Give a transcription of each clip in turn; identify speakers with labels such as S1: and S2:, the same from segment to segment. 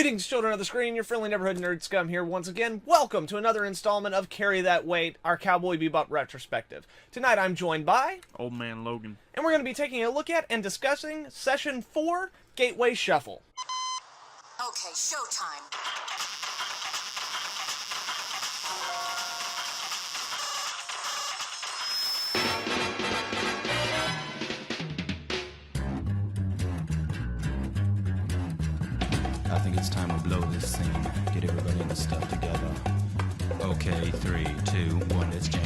S1: Greetings, children of the screen, your friendly neighborhood nerd scum here once again. Welcome to another installment of Carry That Weight, our Cowboy Bebop Retrospective. Tonight I'm joined by...
S2: Old Man Logan.
S1: And we're going to be taking a look at and discussing Session 4, Gateway Shuffle.
S3: Okay, showtime.
S4: I think it's time we blow this scene. Get everybody in the stuff together. Okay, 3, 2, 1, let's jam.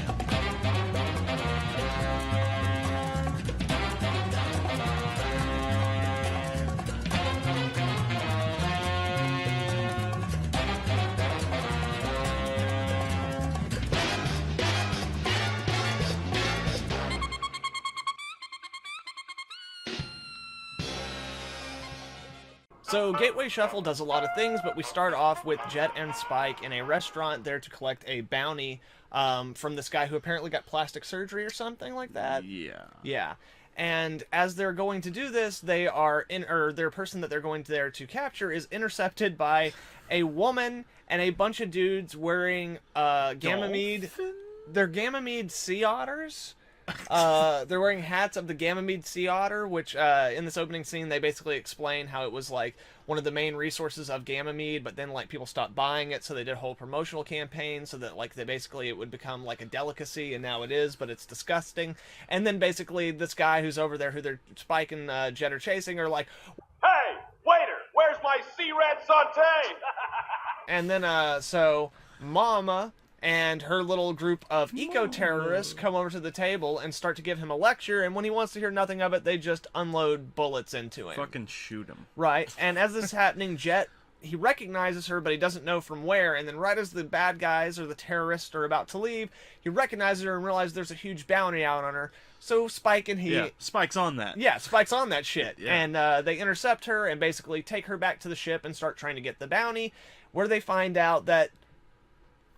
S1: So, Gateway Shuffle does a lot of things, but we start off with Jet and Spike in a restaurant there to collect a bounty from this guy who apparently got plastic surgery or something like that.
S2: Yeah.
S1: Yeah. And as they're going to do this, they are their person that they're going there to capture is intercepted by a woman and a bunch of dudes wearing Ganymede. They're Ganymede sea otters. They're wearing hats of the Ganymede sea otter, which in this opening scene they basically explain how it was like one of the main resources of Ganymede, but then like people stopped buying it, so they did a whole promotional campaign so that like it would become like a delicacy, and now it is, but it's disgusting. And then basically this guy who's over there, who they're Spike and Jet are chasing, are like,
S5: "Hey, waiter, where's my sea red saute?"
S1: And then so Mama and her little group of eco-terrorists come over to the table and start to give him a lecture, and when he wants to hear nothing of it, they just unload bullets into him.
S2: Fucking shoot him.
S1: Right, and as this is happening, Jet, he recognizes her, but he doesn't know from where, and then right as the bad guys, or the terrorists, are about to leave, he recognizes her and realizes there's a huge bounty out on her, so Spike and he...
S2: Yeah, Spike's on that.
S1: Yeah, Spike's on that shit,
S2: Yeah.
S1: and they intercept her and basically take her back to the ship and start trying to get the bounty, where they find out that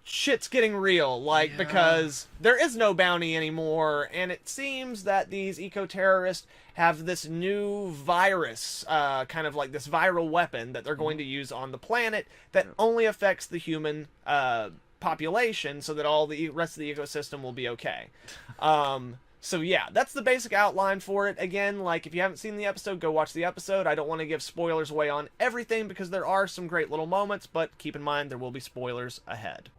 S1: shit's getting real, because there is no bounty anymore, and it seems that these eco-terrorists have this new virus, kind of like this viral weapon that they're going to use on the planet that only affects the human population, so that all the rest of the ecosystem will be okay. So yeah, that's the basic outline for it. Again, like, if you haven't seen the episode, go watch the episode. I don't want to give spoilers away on everything, because there are some great little moments, but keep in mind there will be spoilers ahead.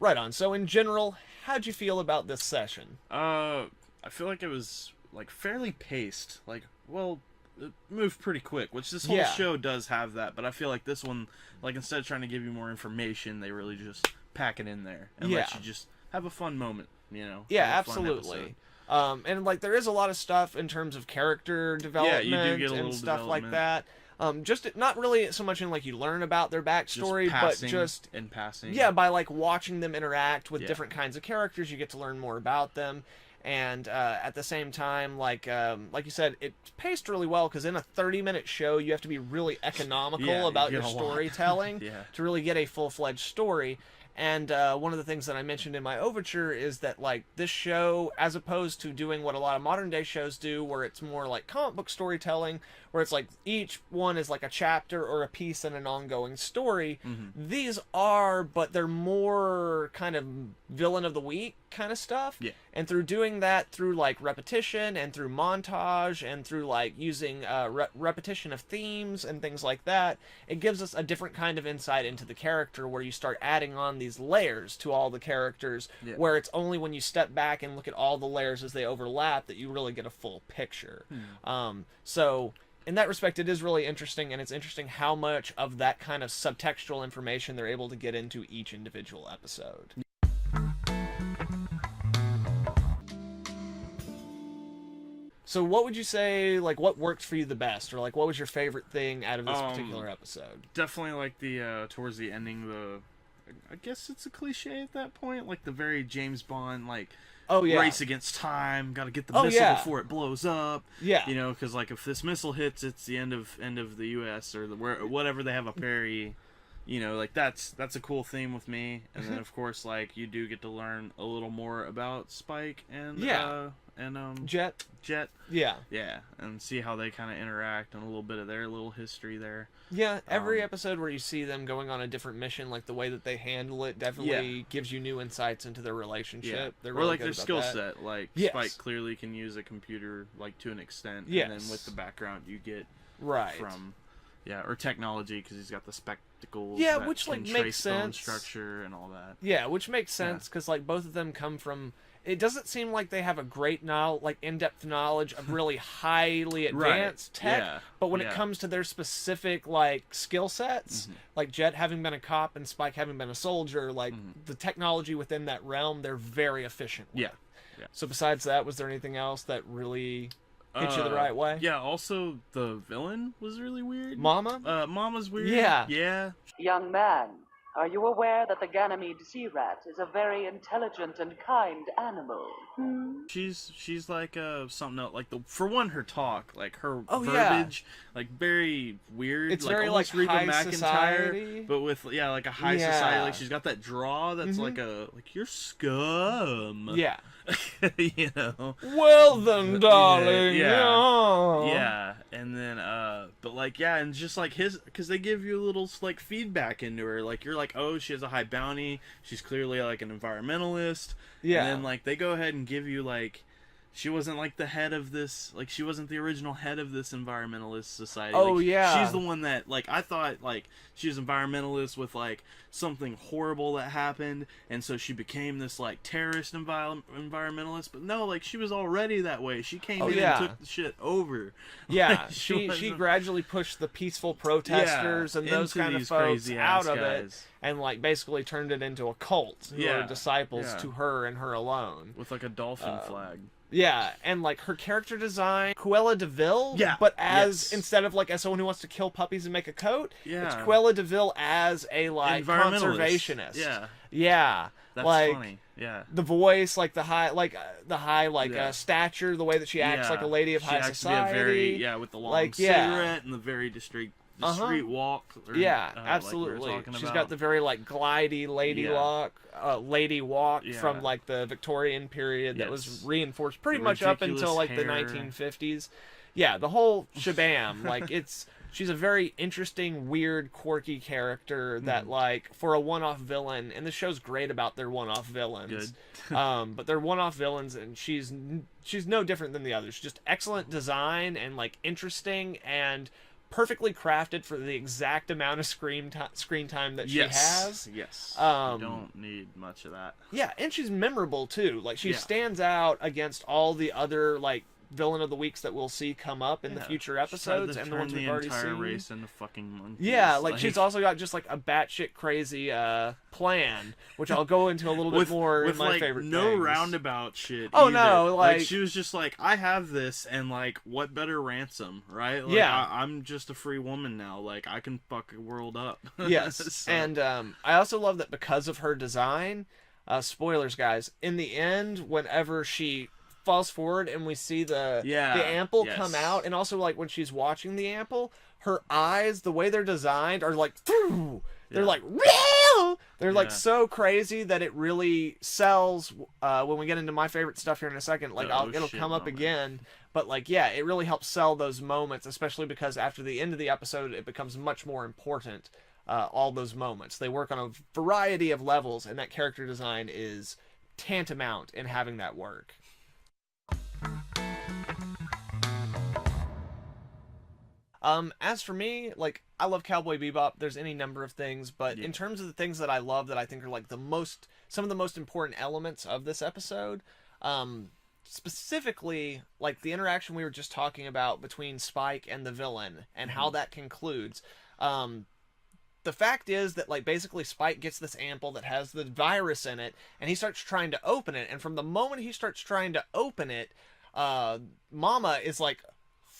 S1: Right on. So in general, how'd you feel about this session?
S2: I feel like it was like fairly paced. Like, well, it moved pretty quick, which this whole show does have that, but I feel like this one, like, instead of trying to give you more information, they really just pack it in there and let you just have a fun moment, you know?
S1: Yeah, absolutely. And like, there is a lot of stuff in terms of character development
S2: you do get a
S1: and
S2: little
S1: stuff like
S2: development.
S1: that. Just not really so much in like you learn about their backstory, but just
S2: in passing.
S1: Yeah, by like watching them interact with different kinds of characters, you get to learn more about them. And at the same time, like you said, it's paced really well, because in a 30-minute show, you have to be really economical about your storytelling to really get a full-fledged story. And one of the things that I mentioned in my overture is that, like, this show, as opposed to doing what a lot of modern-day shows do, where it's more like comic book storytelling, where it's like each one is like a chapter or a piece in an ongoing story, these are, but they're more kind of villain of the week kind of stuff.
S2: Yeah.
S1: And through doing that, through like repetition and through montage and through like using repetition of themes and things like that, it gives us a different kind of insight into the character, where you start adding on these layers to all the characters, where it's only when you step back and look at all the layers as they overlap that you really get a full picture. So in that respect, it is really interesting, and it's interesting how much of that kind of subtextual information they're able to get into each individual episode. So what would you say, like, what worked for you the best, or like what was your favorite thing out of this particular episode?
S2: Definitely like the towards the ending, I guess it's a cliche at that point, like the very James Bond, like, race against time, gotta get the missile before it blows up. Yeah. You know, because like if this missile hits, it's the end of the U.S. or whatever they have a very you know, like that's a cool theme with me. And then of course, like you do get to learn a little more about Spike and
S1: Jet.
S2: Yeah, and see how they kind of interact and a little bit of their little history there.
S1: Yeah, every episode where you see them going on a different mission, like the way that they handle it definitely gives you new insights into their relationship.
S2: Yeah.
S1: They're
S2: Or
S1: really
S2: like
S1: good
S2: their
S1: about
S2: skill
S1: that.
S2: set. Like
S1: Yes.
S2: Spike clearly can use a computer like to an extent.
S1: Yes.
S2: And then with the background you get
S1: Right.
S2: from or technology because he's got the spectacles.
S1: Yeah,
S2: that
S1: which like
S2: can
S1: makes
S2: trace bone
S1: sense.
S2: structure and all that.
S1: Yeah, which makes sense because like both of them come from. It doesn't seem like they have a great in-depth knowledge of really highly advanced tech.
S2: Yeah.
S1: But when it comes to their specific like skill sets, like Jet having been a cop and Spike having been a soldier, like the technology within that realm, they're very efficient with.
S2: Yeah.
S1: So besides that, was there anything else that really hit you the right way?
S2: Yeah, also the villain was really weird.
S1: Mama?
S2: Mama's weird.
S1: Yeah.
S2: Yeah.
S6: Young man, are you aware that the Ganymede sea rat is a very intelligent and kind animal?
S2: She's like something else. Like for one, her talk, like her
S1: yeah.
S2: verbiage, like very weird.
S1: It's
S2: like
S1: very
S2: almost
S1: like
S2: Reba
S1: high
S2: McEntire,
S1: society.
S2: but with like a high
S1: Yeah.
S2: society. Like she's got that draw that's like you're scum.
S1: Yeah.
S2: You know.
S1: Well then, darling.
S2: Yeah, and then but like and just like because they give you a little like feedback into her, like you're like, oh, she has a high bounty, she's clearly like an environmentalist.
S1: Yeah.
S2: And then like they go ahead and give you like she wasn't like the head of this, like she wasn't the original head of this environmentalist society.
S1: Oh,
S2: like,
S1: yeah.
S2: she's the one that like I thought like she was environmentalist with like something horrible that happened, and so she became this like terrorist environmentalist. But no, like she was already that way. She came in and took the shit over.
S1: Yeah,
S2: Like,
S1: she gradually pushed the peaceful protesters and those
S2: into
S1: kind of
S2: these
S1: folks
S2: crazy-ass
S1: out of it,
S2: guys.
S1: and like basically turned it into a cult who are disciples to her and her alone.
S2: With like a dolphin flag.
S1: Yeah, and like her character design, Cruella de Vil,
S2: Yeah,
S1: but as
S2: yes.
S1: instead of like as someone who wants to kill puppies and make a coat,
S2: Yeah.
S1: it's Cruella de Vil as a like
S2: Environmentalist.
S1: conservationist.
S2: Yeah. That's
S1: like
S2: funny. Yeah.
S1: the voice, like the high stature, the way that she acts
S2: Yeah.
S1: like a lady of
S2: She
S1: high
S2: acts to be
S1: society.
S2: with the long
S1: like,
S2: cigarette and the very discreet street walk. Or,
S1: Yeah,
S2: like we were
S1: absolutely.
S2: talking
S1: She's
S2: about.
S1: got the very like glidey lady walk
S2: Yeah.
S1: from like the Victorian period that was
S2: Yes.
S1: reinforced pretty
S2: The
S1: much up
S2: ridiculous
S1: until like the
S2: hair.
S1: 1950s. Yeah, the whole shabam. Like she's a very interesting, weird, quirky character that like for a one-off villain, and the show's great about their one-off villains. But they're one-off villains, and she's no different than the others. Just excellent design and like interesting and perfectly crafted for the exact amount of screen time that she has.
S2: Yes.
S1: You
S2: You don't need much of that.
S1: Yeah, and she's memorable too. Like she
S2: Yeah.
S1: stands out against all the other like villain of the weeks that we'll see come up in the future episodes and the ones we've already
S2: entire
S1: seen.
S2: race into fucking monkeys.
S1: Yeah, like she's also got just like a batshit crazy plan, which I'll go into a little bit more
S2: with
S1: in my
S2: like
S1: favorite
S2: no
S1: things.
S2: roundabout shit.
S1: Oh,
S2: either.
S1: no, like-
S2: she was just like, I have this, and like, what better ransom, right? Like,
S1: Yeah.
S2: I'm just a free woman now. Like, I can fuck the world up.
S1: Yes,
S2: So-
S1: and I also love that because of her design, spoilers, guys, in the end, whenever she falls forward and we see the ample come out, and also like when she's watching the ample, her eyes, the way they're designed, are like they're like real. They're like so crazy that it really sells. When we get into my favorite stuff here in a second, like it'll come up again. But like, yeah, it really helps sell those moments, especially because after the end of the episode, it becomes much more important. All those moments, they work on a variety of levels, and that character design is tantamount in having that work. As for me, like, I love Cowboy Bebop. There's any number of things, but in terms of the things that I love that I think are like some of the most important elements of this episode, specifically like the interaction we were just talking about between Spike and the villain and how that concludes. The fact is that like basically Spike gets this ample that has the virus in it, and he starts trying to open it, and from the moment he starts trying to open it, Mama is like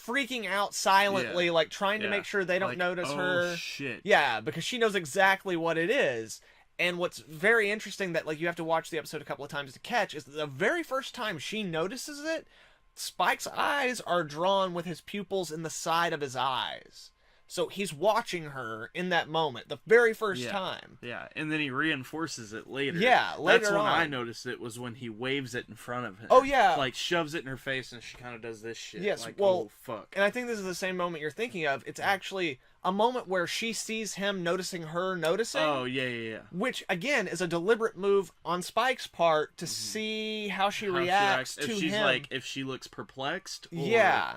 S1: freaking out silently, like trying to make sure they don't notice her.
S2: Shit.
S1: Yeah, because she knows exactly what it is. And what's very interesting that like you have to watch the episode a couple of times to catch is that the very first time she notices it, Spike's eyes are drawn with his pupils in the side of his eyes. So he's watching her in that moment, the very first time.
S2: Yeah, and then he reinforces it later.
S1: Yeah, later
S2: That's when
S1: on.
S2: I noticed it, was when he waves it in front of him.
S1: Oh, yeah.
S2: Like, shoves it in her face, and she kind of does this shit.
S1: Yes,
S2: like,
S1: well,
S2: oh, fuck.
S1: And I think this is the same moment you're thinking of. It's actually a moment where she sees him noticing her noticing.
S2: Oh, yeah.
S1: Which, again, is a deliberate move on Spike's part to see how she reacts to
S2: if she's
S1: him.
S2: like, if she looks perplexed. Or,
S1: Yeah.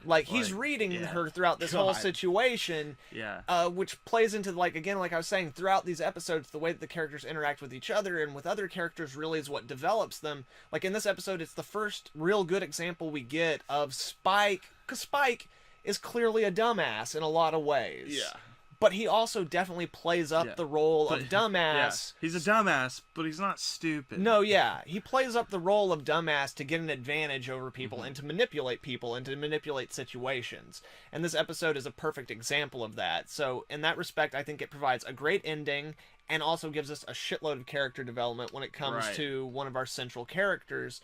S1: Like, he's
S2: like,
S1: reading
S2: yeah.
S1: her throughout this whole situation.
S2: Yeah.
S1: Which plays into, like, again, like I was saying, throughout these episodes, the way that the characters interact with each other and with other characters really is what develops them. Like, in this episode, it's the first real good example we get of Spike, because Spike is clearly a dumbass in a lot of ways.
S2: Yeah.
S1: But he also definitely plays up the role of dumbass.
S2: Yeah. He's a dumbass, but he's not stupid.
S1: No, yeah. He plays up the role of dumbass to get an advantage over people and to manipulate people and to manipulate situations. And this episode is a perfect example of that. So, in that respect, I think it provides a great ending and also gives us a shitload of character development when it comes to one of our central characters.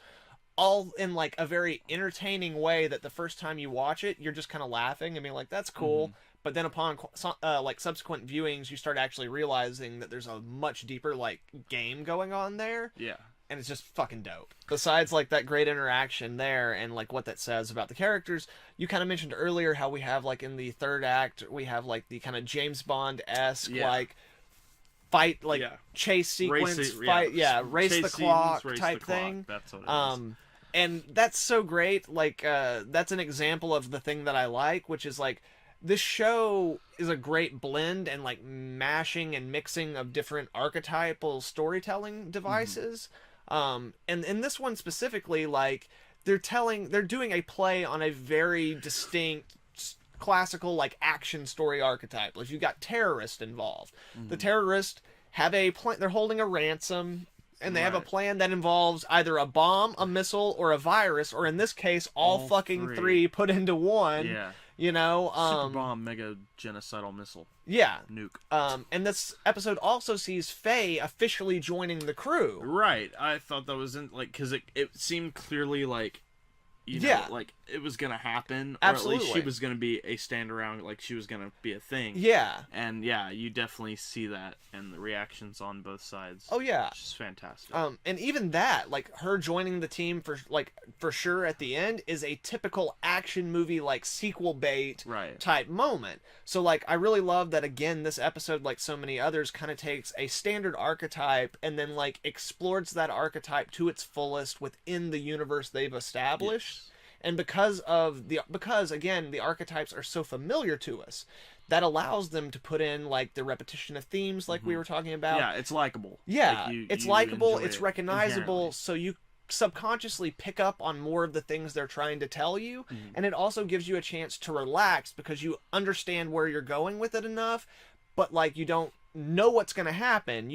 S1: All in, like, a very entertaining way that the first time you watch it, you're just kind of laughing and being like, that's cool. But then upon, like, subsequent viewings, you start actually realizing that there's a much deeper, like, game going on there.
S2: Yeah.
S1: And it's just fucking dope. Besides, like, that great interaction there and, like, what that says about the characters, you kind of mentioned earlier how we have, like, in the third act, we have, like, the kind of James Bond-esque, like, fight, like, chase sequence, race the clock type thing.
S2: That's what it is.
S1: And that's so great. Like, that's an example of the thing that I like, which is, like, this show is a great blend and, like, mashing and mixing of different archetypal storytelling devices. And in this one specifically, like, they're doing a play on a very distinct classical, like, action story archetype. Like, you've got terrorists involved. The terrorists have a plan. They're holding a ransom, and they have a plan that involves either a bomb, a missile, or a virus, or in this case, all fucking three put into one.
S2: Yeah.
S1: You know,
S2: super bomb, mega genocidal missile.
S1: Yeah.
S2: Nuke.
S1: And this episode also sees Faye officially joining the crew.
S2: Right. I thought that was because it seemed clearly like, you know, like it was gonna happen, or at least she was gonna be a stand around, like she was gonna be a thing.
S1: Yeah.
S2: And yeah, you definitely see that, and the reactions on both sides.
S1: Oh yeah,
S2: which is fantastic.
S1: And even that, like her joining the team for sure at the end is a typical action movie like sequel bait type moment. So like I really love that again. This episode, like so many others, kind of takes a standard archetype and then like explores that archetype to its fullest within the universe they've established. Yes. And because again the archetypes are so familiar to us, that allows them to put in like the repetition of themes like we were talking about.
S2: Yeah, it's likable.
S1: Yeah,
S2: like
S1: it's likable, it's
S2: it
S1: recognizable, so you subconsciously pick up on more of the things they're trying to tell you, and it also gives you a chance to relax because you understand where you're going with it enough, but like you don't know what's going to happen.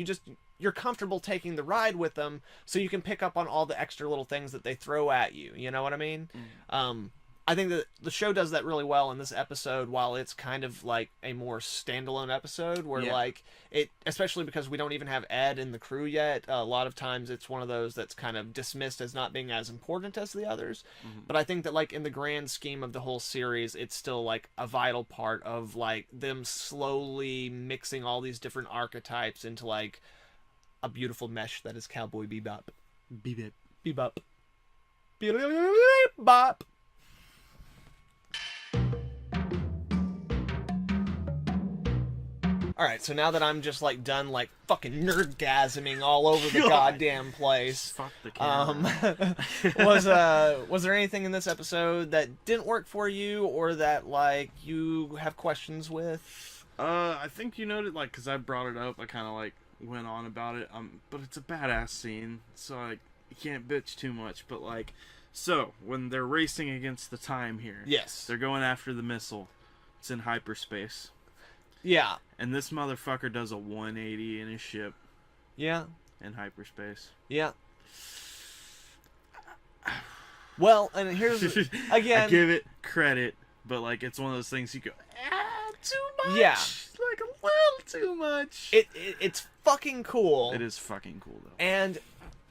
S1: You're comfortable taking the ride with them, so you can pick up on all the extra little things that they throw at you. You know what I mean? I think that the show does that really well in this episode, while it's kind of like a more standalone episode where like it, especially because we don't even have Ed in the crew yet, a lot of times it's one of those that's kind of dismissed as not being as important as the others. But I think that like in the grand scheme of the whole series, it's still like a vital part of like them slowly mixing all these different archetypes into like a beautiful mesh that is Cowboy Bebop.
S2: Bebop.
S1: Bebop. Bebop. Alright, so now that I'm just like done like fucking nerdgasming all over the goddamn place.
S2: Fuck the camera.
S1: Was there anything in this episode that didn't work for you or that like you have questions with?
S2: I think you noted, like, because I brought it up, I kind of like went on about it, but it's a badass scene, so like you can't bitch too much. But like, so when they're racing against the time here,
S1: yes,
S2: they're going after the missile. It's in hyperspace.
S1: Yeah,
S2: and this motherfucker does a 180 in his ship.
S1: Yeah,
S2: in hyperspace.
S1: Yeah. Well, and here's again,
S2: I give it credit, but like it's one of those things you go, too much.
S1: Yeah.
S2: Like a little too much.
S1: It's fucking cool.
S2: It is fucking cool though.
S1: And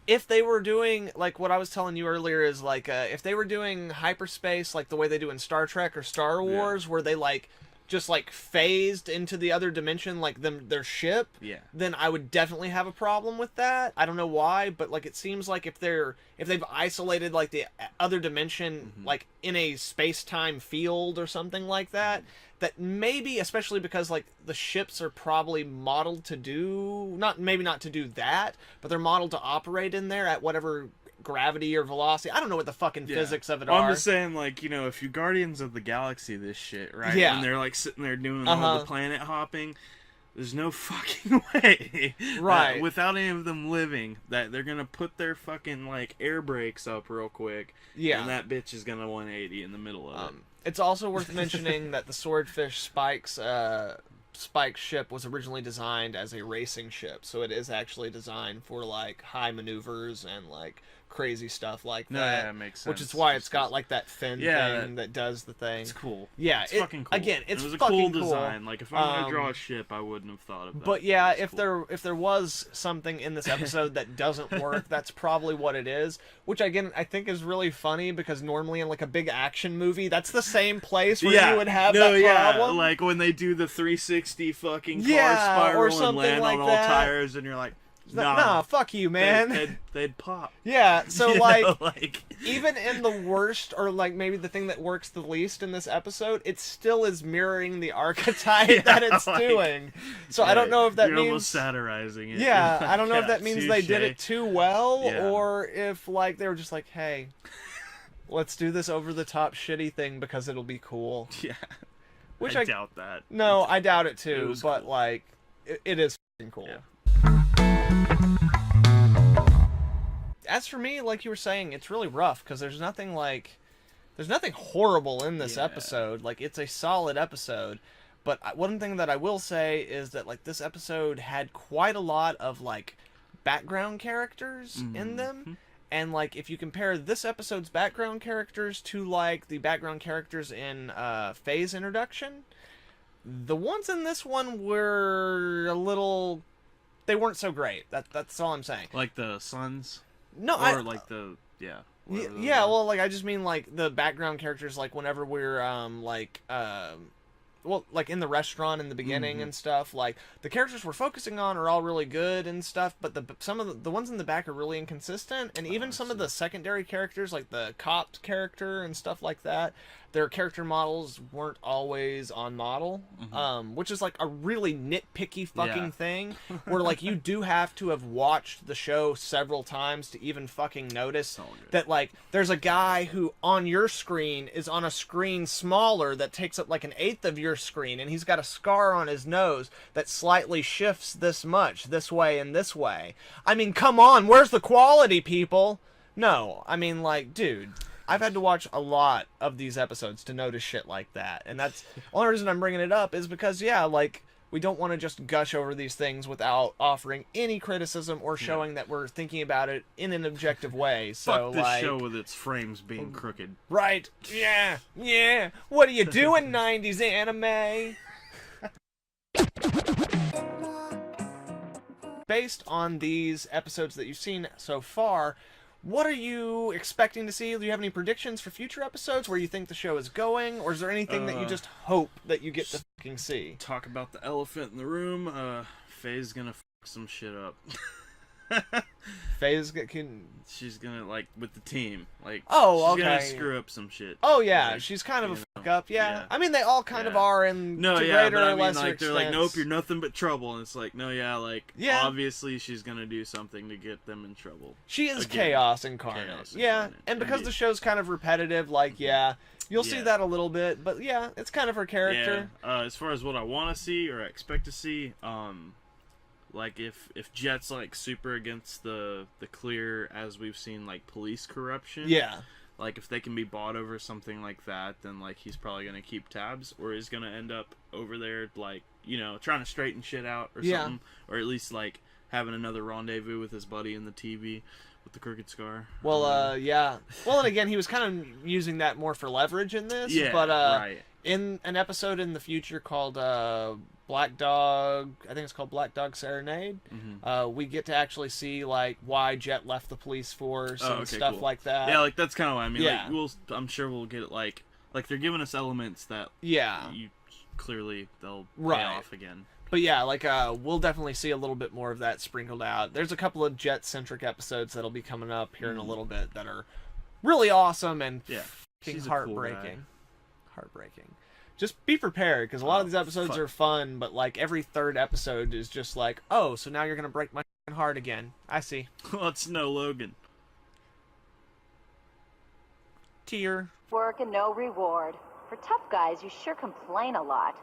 S1: if they were doing like what I was telling you earlier is like if they were doing hyperspace like the way they do in Star Trek or Star Wars, where they like just like phased into the other dimension, like their ship, then I would definitely have a problem with that. I don't know why, but like it seems like if they've isolated like the other dimension like in a space-time field or something like that, that maybe, especially because like the ships are probably modeled to do not to do that, but they're modeled to operate in there at whatever gravity or velocity. I don't know what the fucking physics of it are.
S2: I'm just saying, like, you know, if you Guardians of the Galaxy this shit, right?
S1: Yeah.
S2: When they're like sitting there doing all the planet hopping, there's no fucking way,
S1: right,
S2: without any of them living, that they're gonna put their fucking like air brakes up real quick, and that bitch is gonna 180 in the middle of it.
S1: It's also worth mentioning that the Swordfish Spike's ship was originally designed as a racing ship, so it is actually designed for like high maneuvers and like crazy stuff like that.
S2: Yeah, it makes sense.
S1: Which is why it's got like that fin thing that does the thing.
S2: It's cool.
S1: Yeah,
S2: it's fucking cool.
S1: Again,
S2: it was a
S1: fucking
S2: cool design. Like if I'm gonna draw a ship, I wouldn't have thought of that.
S1: But yeah, if there was something in this episode that doesn't work, that's probably what it is. Which again, I think is really funny because normally in like a big action movie, that's the same place where you would have that problem.
S2: Like when they do the 360 fucking car spiral
S1: or something
S2: and land
S1: like
S2: on all
S1: that.
S2: tires, and you're like,
S1: nah, fuck you, man.
S2: They'd pop.
S1: Yeah, so
S2: You
S1: like,
S2: know, like
S1: even in the worst, or like maybe the thing that works the least in this episode, it still is mirroring the archetype that it's doing. So I don't know if that
S2: you're
S1: means
S2: almost satirizing it.
S1: Yeah,
S2: Like,
S1: I don't know if that means they did it too well, or if like they were just like, hey, let's do this over the top shitty thing because it'll be cool.
S2: Yeah.
S1: Which
S2: I doubt that.
S1: No, I doubt it too. But
S2: cool.
S1: like, it is fucking cool.
S2: Yeah.
S1: As for me, like you were saying, it's really rough because there's nothing horrible in this episode. Like, it's a solid episode. But one thing that I will say is that like this episode had quite a lot of like background characters in them. And like if you compare this episode's background characters to like the background characters in Faye's introduction, the ones in this one were a little, they weren't so great. That's all I'm saying.
S2: Like the sons?
S1: No,
S2: like the
S1: yeah, well, like I just mean like the background characters, like whenever we're well, like in the restaurant in the beginning and stuff, like the characters we're focusing on are all really good and stuff, but some of the ones in the back are really inconsistent, and even some of the secondary characters, like the cop character and stuff like that, their character models weren't always on model, which is like a really nitpicky fucking thing, where like you do have to have watched the show several times to even fucking notice that like there's a guy who on your screen is on a screen smaller that takes up like an eighth of your screen, and he's got a scar on his nose that slightly shifts this much, this way and this way. I mean, come on, where's the quality, people? No, I mean, like, dude, I've had to watch a lot of these episodes to notice shit like that, and that's the only reason I'm bringing it up is because, yeah, like, we don't want to just gush over these things without offering any criticism or showing that we're thinking about it in an objective way. So,
S2: fuck this
S1: like,
S2: show with its frames being crooked.
S1: Right? Yeah. What are you doing, 90s anime? Based on these episodes that you've seen so far, what are you expecting to see? Do you have any predictions for future episodes, where you think the show is going? Or is there anything that you just hope that you get to fucking see?
S2: Talk about the elephant in the room. Faye's gonna fuck some shit up.
S1: Faye's
S2: she's gonna, like, with the team, like,
S1: she's
S2: gonna screw up some shit.
S1: Oh yeah,
S2: like,
S1: she's kind of a fuck up. Yeah. I mean, they all kind of are in
S2: greater
S1: or
S2: I mean,
S1: lesser
S2: like, they're like,
S1: extents.
S2: nope, you're nothing but trouble, and it's like, no, obviously she's gonna do something to get them in trouble.
S1: She is chaos incarnate. And because the show's kind of repetitive, like, you'll see that a little bit, but yeah, it's kind of her character.
S2: As far as what I want to see or expect to see, like if Jet's like super against the clear, as we've seen, like, police corruption, like if they can be bought over something like that, then like he's probably gonna keep tabs, or he's gonna end up over there, like, you know, trying to straighten shit out or something, or at least like having another rendezvous with his buddy in the TV with the crooked scar.
S1: Well, well, and again, he was kind of using that more for leverage in this, but in an episode in the future called Black Dog, I think it's called Black Dog Serenade, we get to actually see like why Jet left the police force and stuff like that.
S2: Yeah, like that's kind of what I mean. Like, I'm sure we'll get it, like they're giving us elements that you clearly they'll pay
S1: Right.
S2: off again.
S1: But yeah, like, we'll definitely see a little bit more of that sprinkled out. There's a couple of Jet-centric episodes that'll be coming up here in a little bit that are really awesome and
S2: Yeah,
S1: fucking
S2: she's a cool
S1: heartbreaking. Heartbreaking. Just be prepared, because a lot of these episodes
S2: fuck.
S1: are fun, but, like, every third episode is just like, oh, so now you're gonna break my fucking heart again. I see.
S2: Let's know Logan.
S1: Tear.
S7: Work and no reward. For tough guys, you sure complain a lot.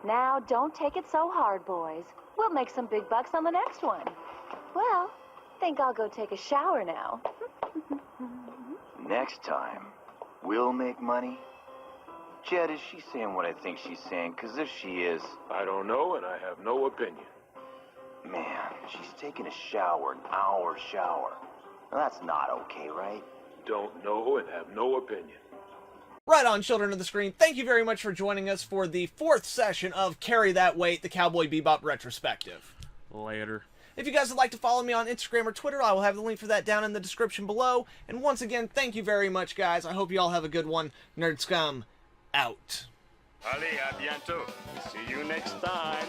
S7: Now, don't take it so hard, boys. We'll make some big bucks on the next one. Well, think I'll go take a shower now.
S8: Next time, we'll make money? Jed, is she saying what I think she's saying? Because if she is...
S5: I don't know, and I have no opinion.
S8: Man, she's taking a shower, an hour shower. Now, that's not okay, right?
S5: Don't know and have no opinion.
S1: Right on, children of the screen. Thank you very much for joining us for the 4th session of Carry That Weight, the Cowboy Bebop Retrospective.
S2: Later.
S1: If you guys would like to follow me on Instagram or Twitter, I will have the link for that down in the description below. And once again, thank you very much, guys. I hope you all have a good one. Nerd Scum, out.
S5: Allez, à bientôt. See you next time.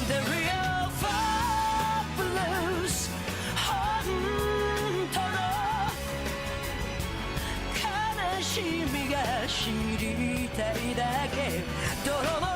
S9: The real fabulous本当の悲しみが知りたいだけ泥の